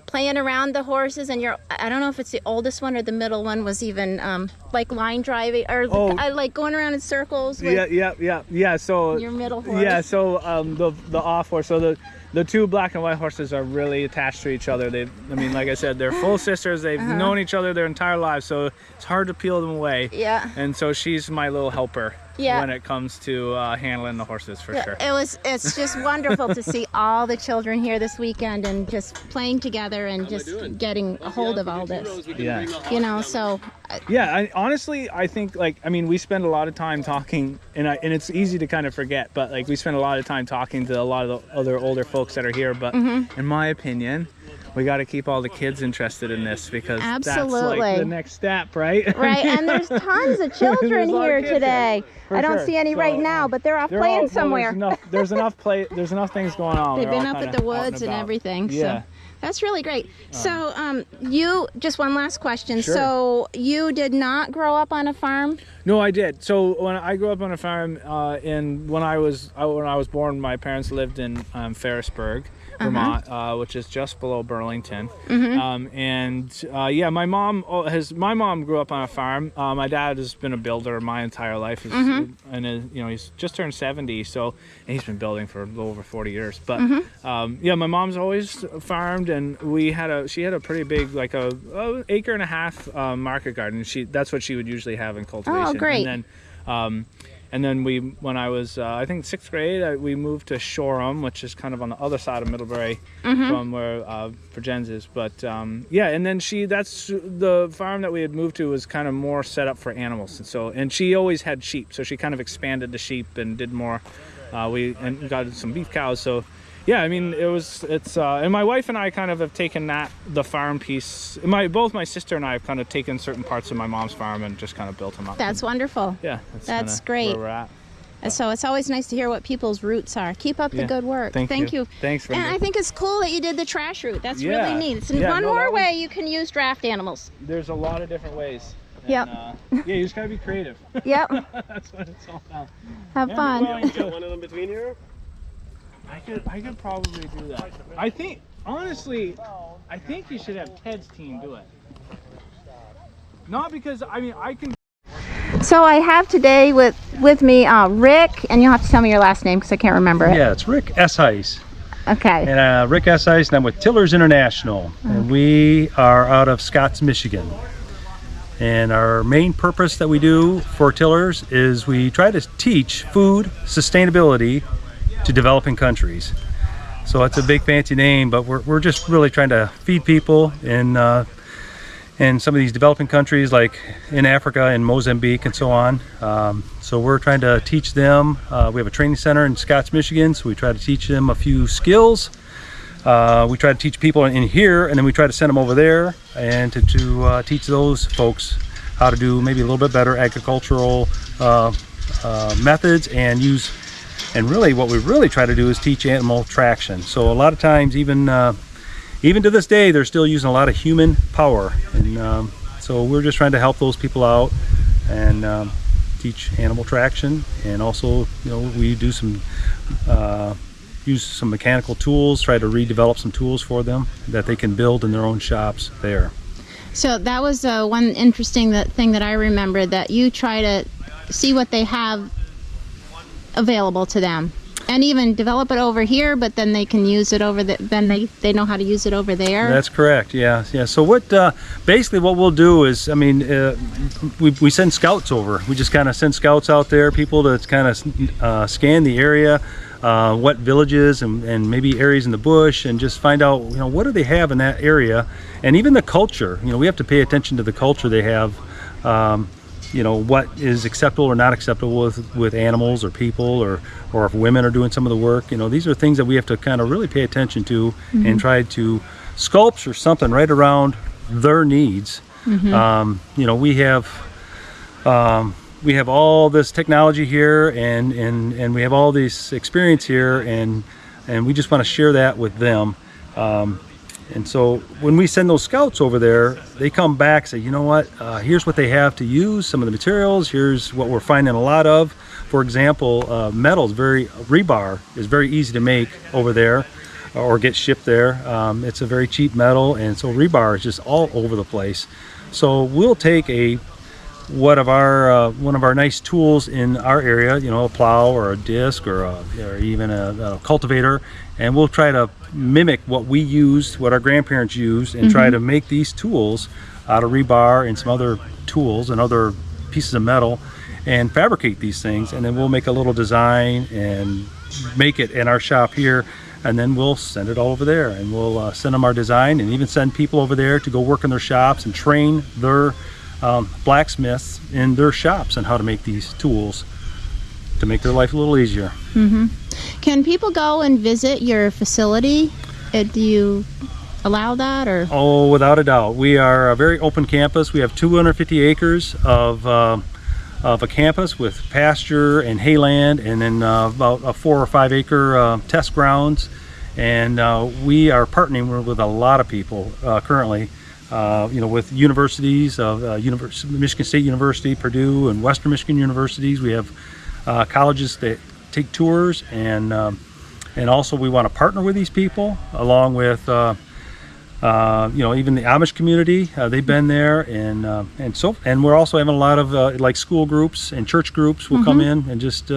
playing around the horses, and I don't know if it's the oldest one or the middle one was even like line driving, or like going around in circles with Yeah. So your middle horse. Yeah, so the off horse, so the 2 black and white horses are really attached to each other. I mean, like I said, they're full sisters. They've known each other their entire lives, so it's hard to peel them away. Yeah. And so she's my little helper when it comes to handling the horses, for sure. It's just wonderful to see all the children here this weekend and just playing together and just getting a hold of all this. Yeah. You know, so. Yeah, honestly, I think, like, I mean, we spend a lot of time talking, and it's easy to kind of forget, but like we spend a lot of time talking to a lot of the other older folks that are here. But in my opinion, we got to keep all the kids interested in this, because that's like the next step, right? Right, and there's tons of children here today. I don't see any right now, but they're off playing somewhere. There's enough things going on. They've been up at the woods and everything. Yeah. So that's really great. So you, just one last question. Sure. So you did not grow up on a farm? No, I did. So when I grew up on a farm, when I was born, my parents lived in Ferrisburg, Vermont, which is just below Burlington. Yeah, my mom grew up on a farm. My dad has been a builder my entire life, and he's just turned 70, so and he's been building for a little over 40 years. But yeah, my mom's always farmed, and she had a pretty big, like a 1.5 acre market garden. That's what she would usually have in cultivation. Oh, great. And then when I was, I think 6th grade, we moved to Shoreham, which is kind of on the other side of Middlebury from where Virgins is. But yeah, and then that's the farm that we had moved to was kind of more set up for animals. And she always had sheep, so she kind of expanded the sheep and did more. We got some beef cows. So yeah, I mean, and my wife and I kind of have taken the farm piece. Both my sister and I have kind of taken certain parts of my mom's farm and just kind of built them up. That's wonderful. Yeah, that's great. Where we're at. And so it's always nice to hear what people's roots are. Keep up the good work. Thank you. Thanks, Brenda. And I think it's cool that you did the trash route. That's really neat. It's one more way you can use draft animals. There's a lot of different ways. Yep. Yeah, you just gotta be creative. Yep. That's what it's all about. Have fun. You got one of them between here? I could probably do that. I think, honestly, you should have Ted's team do it. Not because, I mean, I can. So I have today with me Rick, and you'll have to tell me your last name because I can't remember it. Yeah, it's Rick Asce. Okay. And Rick Asce, and I'm with Tillers International, and we are out of Scotts, Michigan. And our main purpose that we do for Tillers is we try to teach food sustainability to developing countries. So it's a big fancy name, but we're just really trying to feed people in some of these developing countries, like in Africa and Mozambique and so on. So we're trying to teach them. We have a training center in Scotts, Michigan, so we try to teach them a few skills. We try to teach people in here, and then we try to send them over there and to teach those folks how to do maybe a little bit better agricultural methods and really what we really try to do is teach animal traction. So a lot of times, even to this day, they're still using a lot of human power, and so we're just trying to help those people out and teach animal traction. And also, we do some use some mechanical tools, try to redevelop some tools for them that they can build in their own shops there. So that was one interesting thing that I remember, that you try to see what they have available to them and even develop it over here, but then they can use it then they know how to use it over there. That's correct. Yeah. So basically what we'll do is, I mean, we send scouts over. We just kind of send scouts out there, people to kind of scan the area, what villages and maybe areas in the bush, and just find out, what do they have in that area, and even the culture. We have to pay attention to the culture they have. you know, what is acceptable or not acceptable with animals or people, or if women are doing some of the work. You know, these are things that we have to kind of really pay attention to and try to sculpture something right around their needs. You know, we have all this technology here, and we have all this experience here, and we just want to share that with them. And so when we send those scouts over there, they come back and say, you know what, here's what they have to use, some of the materials, here's what we're finding a lot of. For example, rebar is very easy to make over there or get shipped there. It's a very cheap metal, and so rebar is just all over the place. So we'll take one of our nice tools in our area, you know, a plow or a disc or even a cultivator, and we'll try to mimic what we used, what our grandparents used, and try to make these tools out of rebar and some other tools and other pieces of metal, and fabricate these things, and then we'll make a little design and make it in our shop here, and then we'll send it all over there, and we'll send them our design, and even send people over there to go work in their shops and train their blacksmiths in their shops on how to make these tools to make their life a little easier. Can people go and visit your facility? Do you allow that, or? Oh, without a doubt. We are a very open campus. We have 250 acres of a campus with pasture and hayland, and then about a 4 or 5 acre test grounds. And we are partnering with a lot of people currently. You know, with universities, Michigan State University, Purdue, and Western Michigan universities. We have colleges that take tours, and also we want to partner with these people, along with you know, even the Amish community. They've been there, and we're also having a lot of like school groups and church groups will come in and just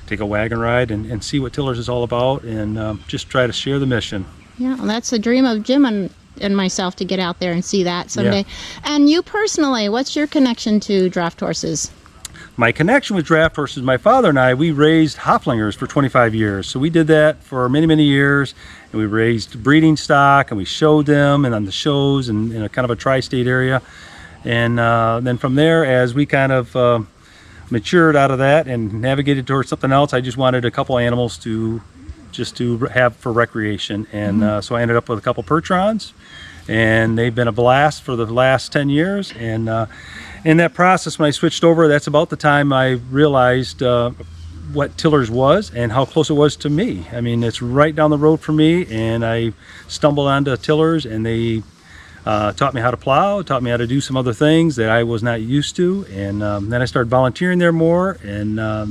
take a wagon ride and see what Tillers is all about, and just try to share the mission. Yeah, well, that's the dream of Jim and myself, to get out there and see that someday. Yeah. And you personally, what's your connection to draft horses? My connection with draft horses, my father and I, we raised Hoflingers for 25 years. So we did that for many, many years, and we raised breeding stock, and we showed them and on the shows and in a kind of a tri-state area. And then from there, as we kind of matured out of that and navigated towards something else, I just wanted a couple animals to have for recreation. And so I ended up with a couple Percherons, and they've been a blast for the last 10 years. And in that process, when I switched over, that's about the time I realized what Tillers was and how close it was to me. I mean, it's right down the road for me, and I stumbled onto Tillers, and they taught me how to plow, taught me how to do some other things that I was not used to. And then I started volunteering there more, and now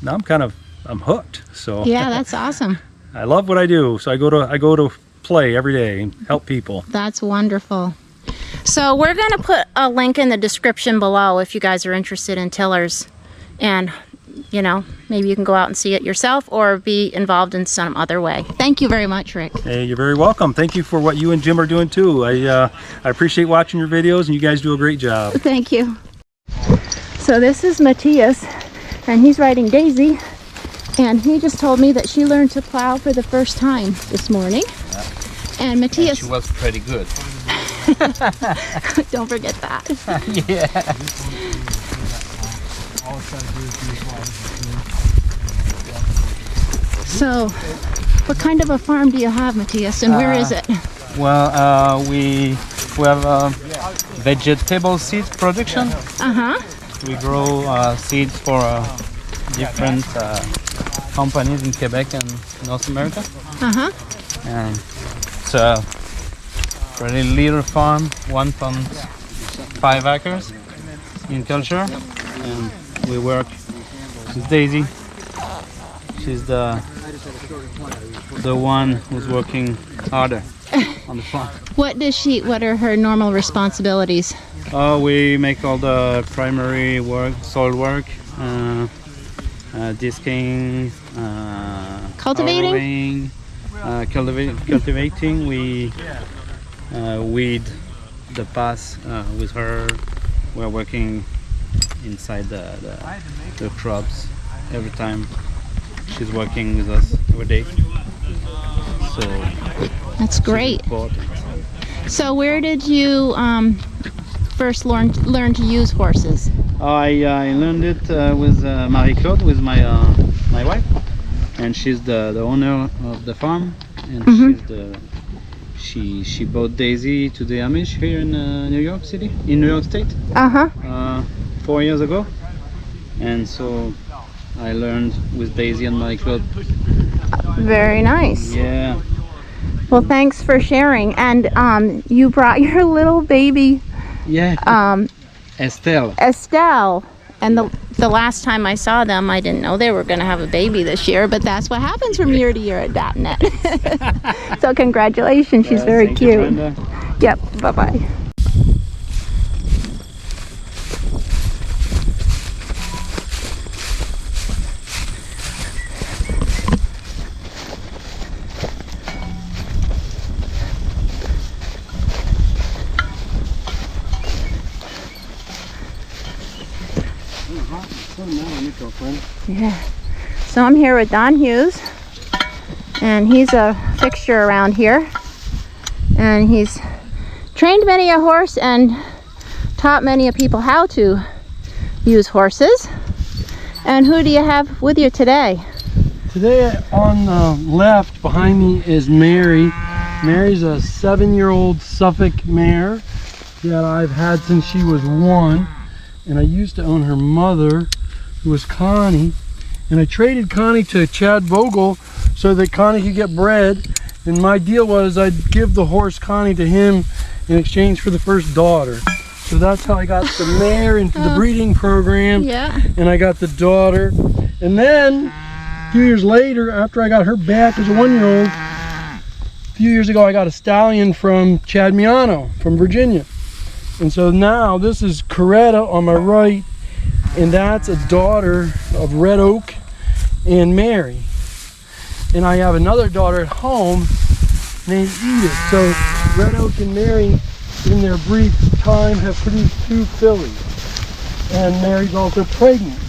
I'm hooked. So yeah, that's awesome. I love what I do, so I go to play every day and help people. That's wonderful. So we're going to put a link in the description below if you guys are interested in Tillers, and you know, maybe you can go out and see it yourself or be involved in some other way. Thank you very much, Rick. Hey, you're very welcome. Thank you for what you and Jim are doing too. I appreciate watching your videos, and you guys do a great job. Thank you. So this is Matias, and he's riding Daisy. And he just told me that she learned to plow for the first time this morning. Yeah. And Matias... And she was pretty good. Don't forget that. Yeah. So, what kind of a farm do you have, Matias, and where is it? Well, we have vegetable seed production. We grow seeds for different companies in Quebec and North America. And it's a pretty little farm, 1.5 acres in culture. And we work with Daisy. She's the one who's working harder on the farm. What are her normal responsibilities? We make all the primary work, soil work, disking, cultivating. Cultivating. We weed the path with her. We're working inside the crops every time. She's working with us every day. So that's great. So where did you first learn to use horses? I learned it with Marie-Claude, with my wife, and she's the owner of the farm, and she bought Daisy to the Amish here in New York City, in New York State, 4 years ago, and so I learned with Daisy and Marie-Claude. Very nice. Yeah. Well, thanks for sharing. And you brought your little baby. Yeah. Estelle. Estelle. And the last time I saw them, I didn't know they were going to have a baby this year, but that's what happens from year to year at DAPNet. So congratulations, she's very thank cute. you, Brenda. Yep, bye-bye. Yeah. So I'm here with Don Hughes, and he's a fixture around here, and he's trained many a horse and taught many a people how to use horses. And who do you have with you today? Today on the left behind me is Mary. Mary's a 7-year-old Suffolk mare that I've had since she was 1, and I used to own her mother, who was Connie, and I traded Connie to Chad Vogel so that Connie could get bred, and my deal was I'd give the horse Connie to him in exchange for the first daughter. So that's how I got the mare into the breeding program, and I got the daughter. And then a few years later, after I got her back as a 1-year-old, a few years ago I got a stallion from Chad Miano from Virginia. And so now this is Coretta on my right, and that's a daughter of Red Oak and Mary. And I have another daughter at home named Edith. So Red Oak and Mary, in their brief time, have produced 2 fillies. And Mary's also pregnant.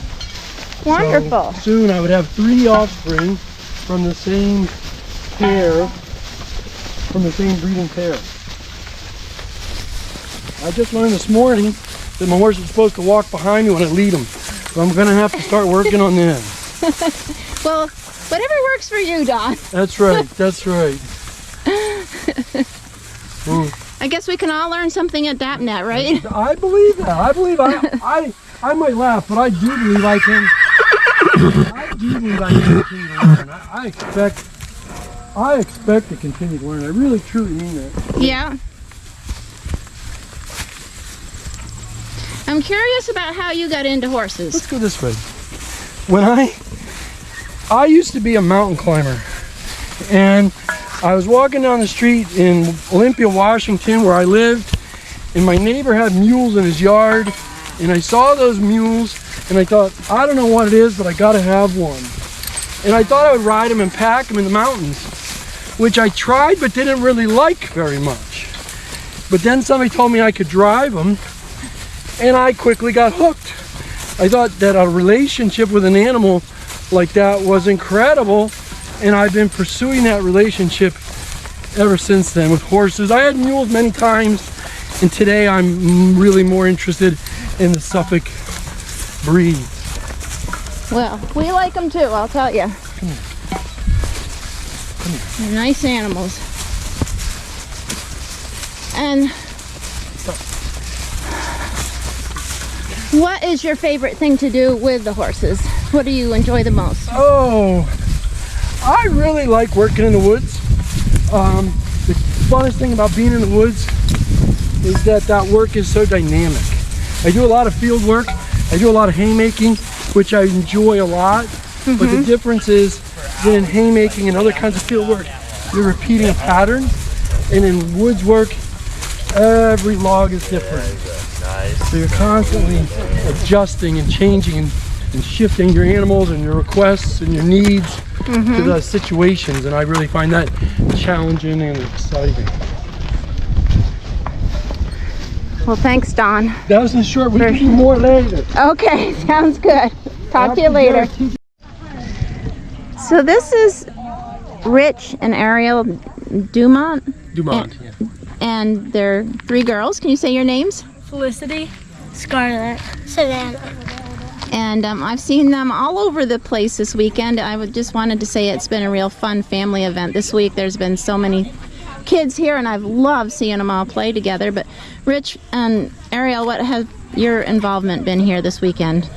Wonderful. So soon I would have 3 offspring from the same pair, from the same breeding pair. I just learned this morning that my horse is supposed to walk behind me when I lead him. So I'm going to have to start working on that. Well, whatever works for you, Don. That's right, that's right. I guess we can all learn something at DAPNet, right? I believe that. I believe I might laugh, but I do believe I can. I do believe I can continue to learn. I expect to continue to learn. I really truly mean that. Yeah. I'm curious about how you got into horses. Let's go this way. When I used to be a mountain climber, and I was walking down the street in Olympia, Washington, where I lived, and my neighbor had mules in his yard, and I saw those mules, and I thought, I don't know what it is, but I gotta have one. And I thought I would ride them and pack them in the mountains, which I tried but didn't really like very much. But then somebody told me I could drive them, and I quickly got hooked. I thought that a relationship with an animal like that was incredible, and I've been pursuing that relationship ever since then with horses. I had mules many times, and today I'm really more interested in the Suffolk breed. Well, we like them too, I'll tell you. Come here. Come here. They're nice animals. And what is your favorite thing to do with the horses? What do you enjoy the most? Oh, I really like working in the woods. The funnest thing about being in the woods is that work is so dynamic. I do a lot of field work. I do a lot of haymaking, which I enjoy a lot. But the difference is that in haymaking and other kinds of field work, you're repeating a pattern. And in woods work, every log is different. So you're constantly adjusting and changing and shifting your animals and your requests and your needs to the situations, and I really find that challenging and exciting. Well, thanks, Don. That was in short. We can do more later. Okay, sounds good. Talk to you later. So this is Rich and Ariel Dumont. Dumont, yeah. And they're 3 girls. Can you say your names? Felicity, Scarlet, Savannah. And I've seen them all over the place this weekend. Just wanted to say it's been a real fun family event this week. There's been so many kids here, and I've loved seeing them all play together. But Rich and Ariel, what has your involvement been here this weekend?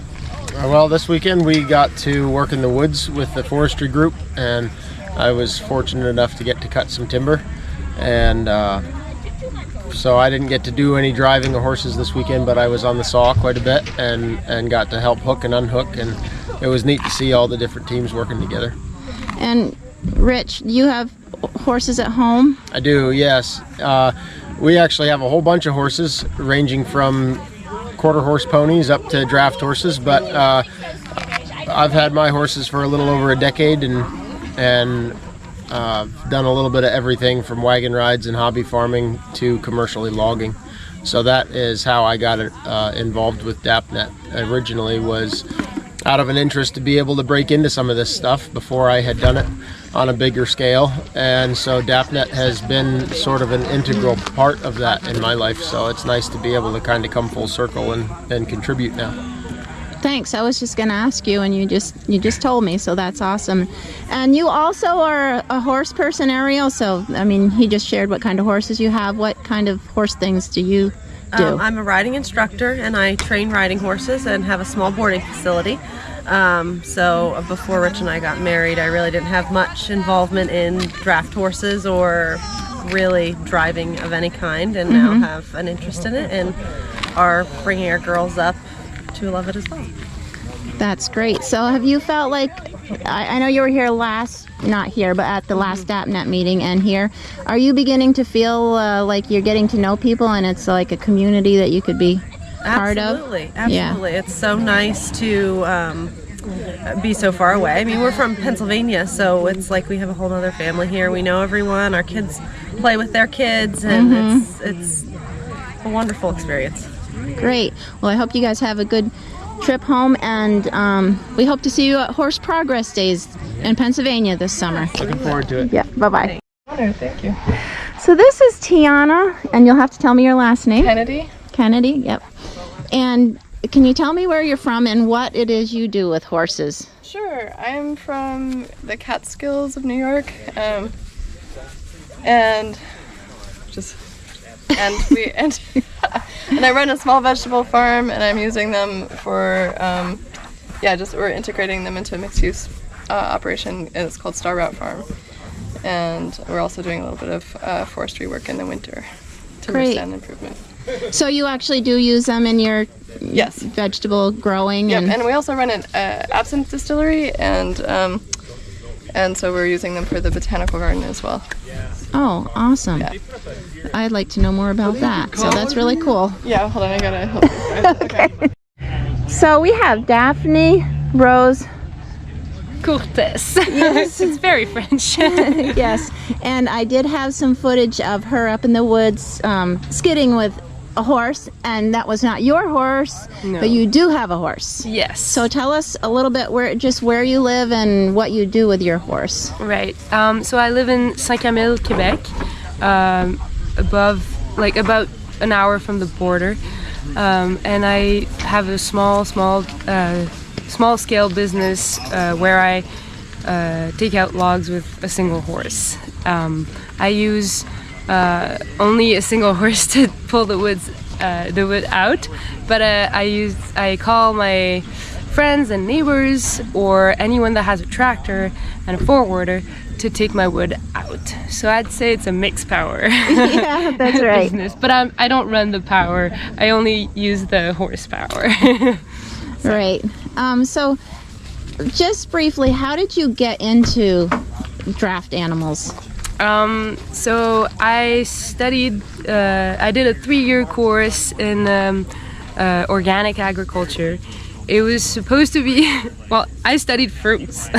Well, this weekend we got to work in the woods with the forestry group, and I was fortunate enough to get to cut some timber. And so I didn't get to do any driving of horses this weekend, but I was on the saw quite a bit and got to help hook and unhook, and it was neat to see all the different teams working together. And Rich, you have horses at home? I do, yes. We actually have a whole bunch of horses, ranging from quarter horse ponies up to draft horses, but I've had my horses for a little over a decade and done a little bit of everything from wagon rides and hobby farming to commercially logging. So that is how I got involved with DAPNET. Originally was out of an interest to be able to break into some of this stuff before I had done it on a bigger scale, and so DAPNET has been sort of an integral part of that in my life, so it's nice to be able to kind of come full circle and contribute now. Thanks. I was just going to ask you, and you just told me, so that's awesome. And you also are a horse person, Ariel, so I mean, he just shared what kind of horses you have. What kind of horse things do you do? I'm a riding instructor, and I train riding horses and have a small boarding facility. So before Rich and I got married, I really didn't have much involvement in draft horses or really driving of any kind, and now have an interest in it and are bringing our girls up to love it as well. That's great. So have you felt like, I know you were here not here, but at the last DAPNET meeting and here, are you beginning to feel like you're getting to know people and it's like a community that you could be part of? Absolutely. Yeah. It's so nice to be so far away. I mean, we're from Pennsylvania, so it's like we have a whole other family here. We know everyone. Our kids play with their kids, and it's a wonderful experience. Great. Well, I hope you guys have a good trip home, and we hope to see you at Horse Progress Days in Pennsylvania this summer. Looking forward to it. Yeah, bye-bye. Thank you. So this is Tiana, and you'll have to tell me your last name. Kennedy. Kennedy, yep. And can you tell me where you're from and what it is you do with horses? Sure. I'm from the Catskills of New York, and I run a small vegetable farm, and I'm using them for we're integrating them into a mixed-use operation, and it's called Star Route Farm. And we're also doing a little bit of forestry work in the winter, timber stand improvement. So you actually do use them in your vegetable growing? Yep, and we also run an absinthe distillery, and so we're using them for the botanical garden as well. Oh, awesome. Yeah. I'd like to know more about that. So that's really cool. Yeah, hold on, I gotta help you. Okay. So we have Daphne Rose Cortez. Yes. It's very French. Yes, and I did have some footage of her up in the woods skidding with a horse, and that was not your horse, but you do have a horse. Yes. So tell us a little bit where you live and what you do with your horse. Right. So I live in Saint-Camille, Quebec, about an hour from the border, and I have a small scale business where I take out logs with a single horse. I use only a single horse to pull the wood out, but I call my friends and neighbors or anyone that has a tractor and a forwarder to take my wood out. So I'd say it's a mixed power. Yeah, that's right. business. But I don't run the power. I only use the horsepower. Right. So just briefly, how did you get into draft animals? So I studied, I did a 3-year course in organic agriculture. It was supposed to be, well, I studied fruits,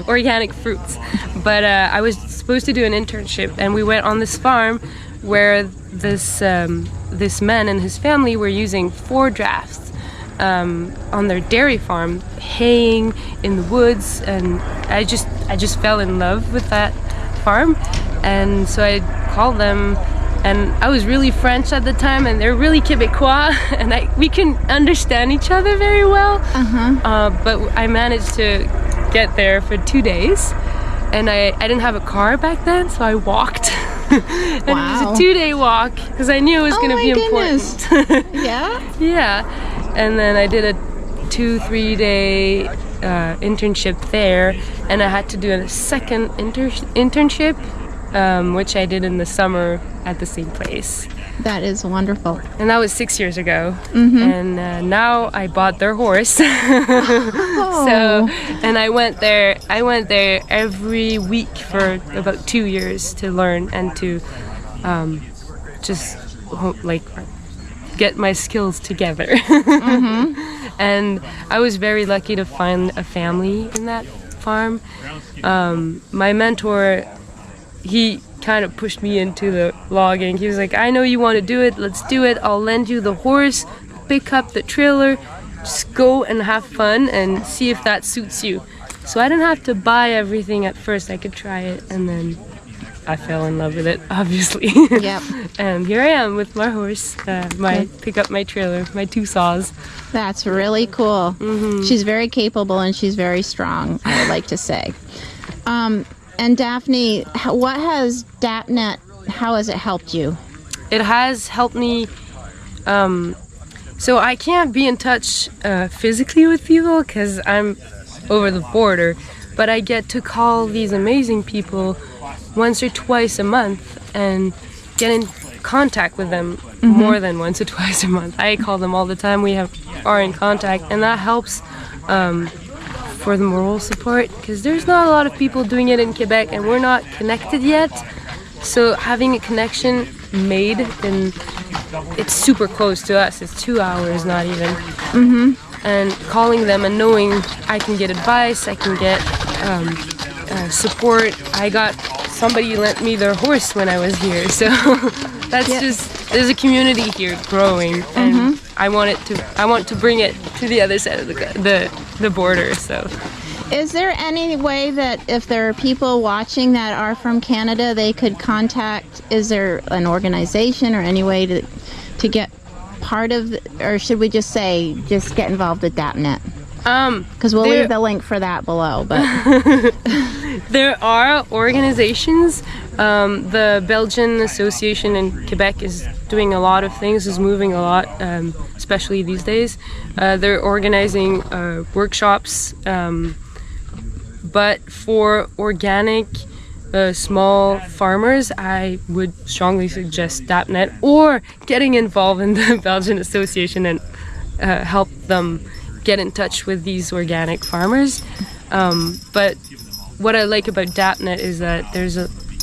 organic fruits, but I was supposed to do an internship, and we went on this farm where this man and his family were using 4 drafts on their dairy farm, haying in the woods, and I just fell in love with that farm, and so I called them and I was really French at the time, and they're really Quebecois, and we couldn't understand each other very well. But I managed to get there for 2 days, and I didn't have a car back then, so I walked. And it was a 2-day walk because I knew it was going to be important. Yeah? Yeah. And then I did a 2-3 day internship there, and I had to do a second internship, which I did in the summer at the same place. That is wonderful. And that was 6 years ago. And now I bought their horse. So, and I went there every week for about 2 years to learn and to just like get my skills together. And I was very lucky to find a family in that farm. My mentor, he kind of pushed me into the logging. He was like, I know you want to do it, let's do it. I'll lend you the horse, pick up the trailer, just go and have fun and see if that suits you. So I didn't have to buy everything at first. I could try it, and then I fell in love with it, obviously. Yep. And here I am with my horse, pick up my trailer, my 2 saws. That's really cool. She's very capable and she's very strong, I would like to say. And Daphne, what has DAPNET, how has it helped you? It has helped me, so I can't be in touch physically with people because I'm over the border, but I get to call these amazing people once or twice a month and get in contact with them more than once or twice a month. I call them all the time. We are in contact, and that helps for the moral support, because there's not a lot of people doing it in Quebec and we're not connected yet. So having a connection made, and it's super close to us. It's 2 hours, not even. And calling them and knowing I can get advice, I can get support. Somebody lent me their horse when I was here, so that's just, there's a community here growing, and I want to bring it to the other side of the border. So, is there any way that if there are people watching that are from Canada, they could contact? Is there an organization or any way to get part of, or should we just say just get involved with DAPNET? Because we'll leave the link for that below. But there are organizations. The Belgian Association in Quebec is doing a lot of things, is moving a lot, especially these days. They're organizing workshops, but for organic small farmers, I would strongly suggest DAPNET or getting involved in the Belgian Association and help them get in touch with these organic farmers. But what I like about DAPNET is that there's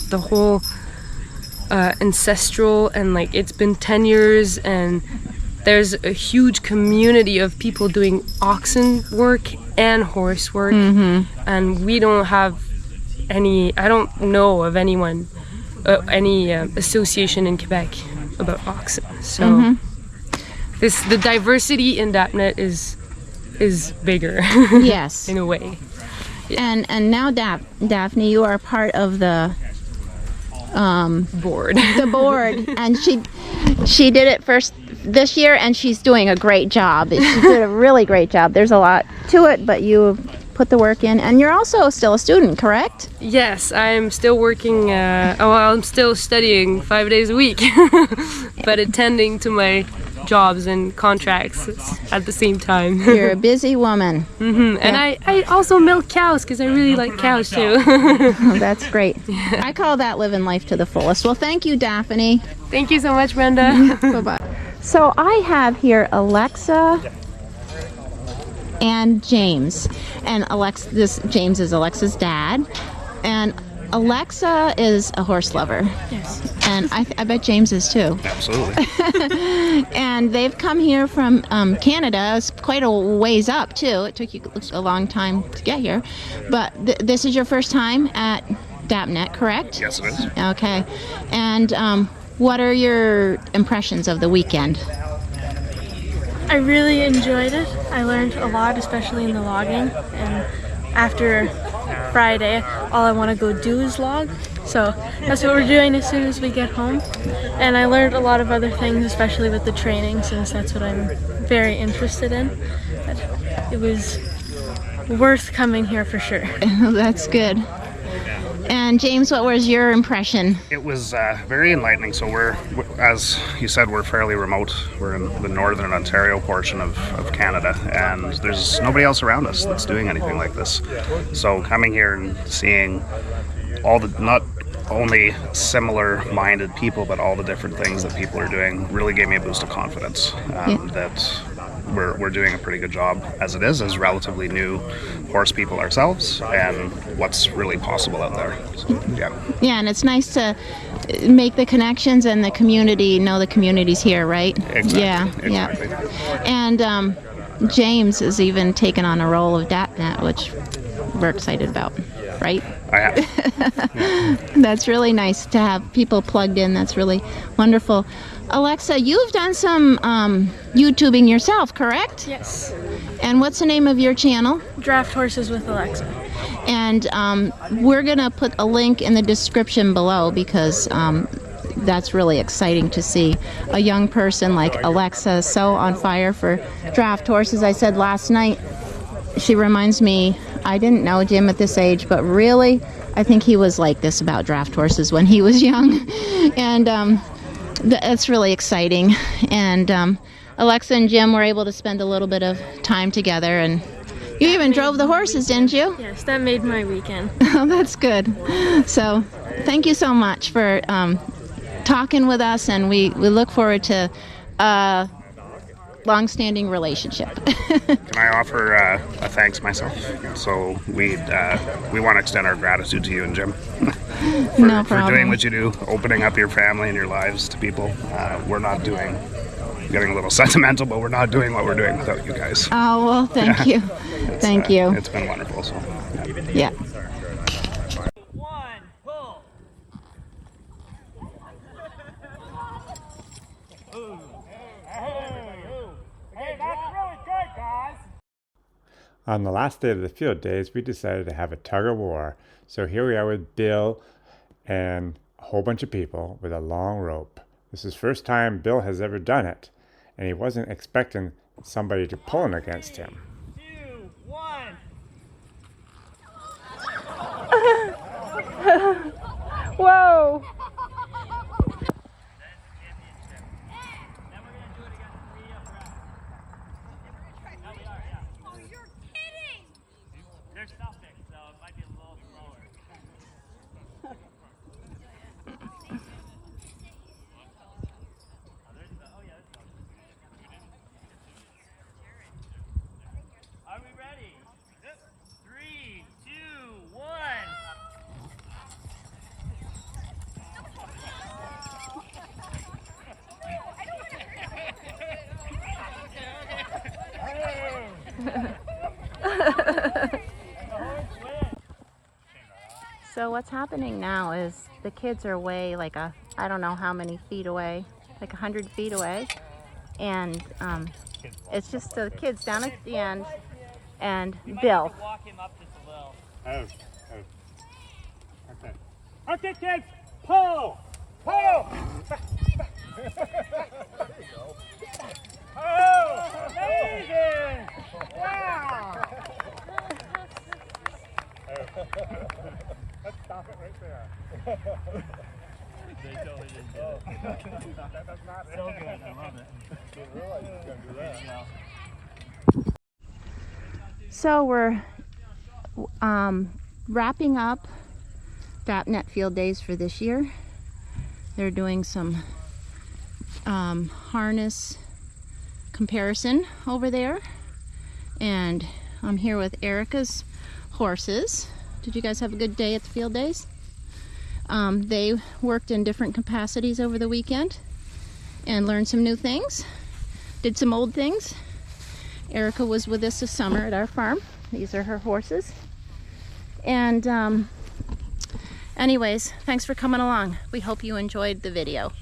the whole ancestral, and like it's been 10 years, and there's a huge community of people doing oxen work and horse work, and we don't have any, I don't know of anyone, any association in Quebec about oxen. So the diversity in DAPNET is bigger. Yes. In a way. Yeah. And now Daphne, you are part of the board. The board, and she did it first this year, and she's doing a great job. She did a really great job. There's a lot to it, but you put the work in, and you're also still a student, correct? Yes, I'm still working. I'm still studying 5 days a week, but attending to my jobs and contracts at the same time. You're a busy woman. And I also milk cows because I really like cows too. Oh, that's great. I call that living life to the fullest. Well, thank you, Daphne. Thank you so much, Brenda. Bye-bye. So I have here Alexa and James. And James is Alexa's dad. And Alexa is a horse lover. Yes. And I bet James is too. Absolutely. And they've come here from Canada. It's quite a ways up too. It took you a long time to get here. But this is your first time at DAPNET, correct? Yes, it is. Okay. And what are your impressions of the weekend? I really enjoyed it. I learned a lot, especially in the logging. And after Friday, all I want to go do is log. So that's what we're doing as soon as we get home. And I learned a lot of other things, especially with the training, since that's what I'm very interested in. But it was worth coming here for sure. That's good. And James, what was your impression? It was very enlightening. So we're, as you said, we're fairly remote. We're in the northern Ontario portion of Canada, and there's nobody else around us that's doing anything like this. So coming here and seeing all the, not only similar-minded people, but all the different things that people are doing really gave me a boost of confidence that we're doing a pretty good job as it is, as relatively new horse people ourselves, and what's really possible out there. So, Yeah, and it's nice to make the connections and the community, know the community's here, right? Exactly. Yeah. And James has even taken on a role of DAPNET, which we're excited about, right? I have. That's really nice to have people plugged in. That's really wonderful. Alexa, you've done some YouTubing yourself, correct? Yes. And what's the name of your channel? Draft Horses with Alexa. And we're going to put a link in the description below, because that's really exciting to see a young person like Alexa so on fire for draft horses. I said last night, she reminds me, I didn't know Jim at this age, but really, I think he was like this about draft horses when he was young. And that's really exciting. And Alexa and Jim were able to spend a little bit of time together, and you even drove the horses, didn't you? Yes, that made my weekend. Oh, that's good. So thank you so much for talking with us, and we look forward to a long-standing relationship. Can I offer a thanks myself? So we want to extend our gratitude to you and Jim for doing what you do, opening up your family and your lives to people. We're not doing, getting a little sentimental, but we're not doing what we're doing without you guys. Oh, well, thank you. Thank you. It's been wonderful. So. Yeah. On the last day of the field days, we decided to have a tug of war. So here we are with Bill and a whole bunch of people with a long rope. This is the first time Bill has ever done it, and he wasn't expecting somebody to pull him against him. 2, 1. Whoa! They're Suffolk, so it might be a little slower. Are we ready? 3, 2, 1. So what's happening now is the kids are way like I don't know how many feet away, like 100 feet away, and it's just the kids down at the end and Bill. Walk him up just a little. Okay. Okay, kids, pull! Pull! Oh, amazing! Wow! Let's stop it right there. They totally didn't get it. That's not so good. I love it. Didn't realize you were going to do that. So we're wrapping up DAPNET field days for this year. They're doing some harness comparison over there, and I'm here with Erica's horses. Did you guys have a good day at the field days? They worked in different capacities over the weekend and learned some new things, did some old things. Erica was with us this summer at our farm. These are her horses. And anyways, thanks for coming along. We hope you enjoyed the video.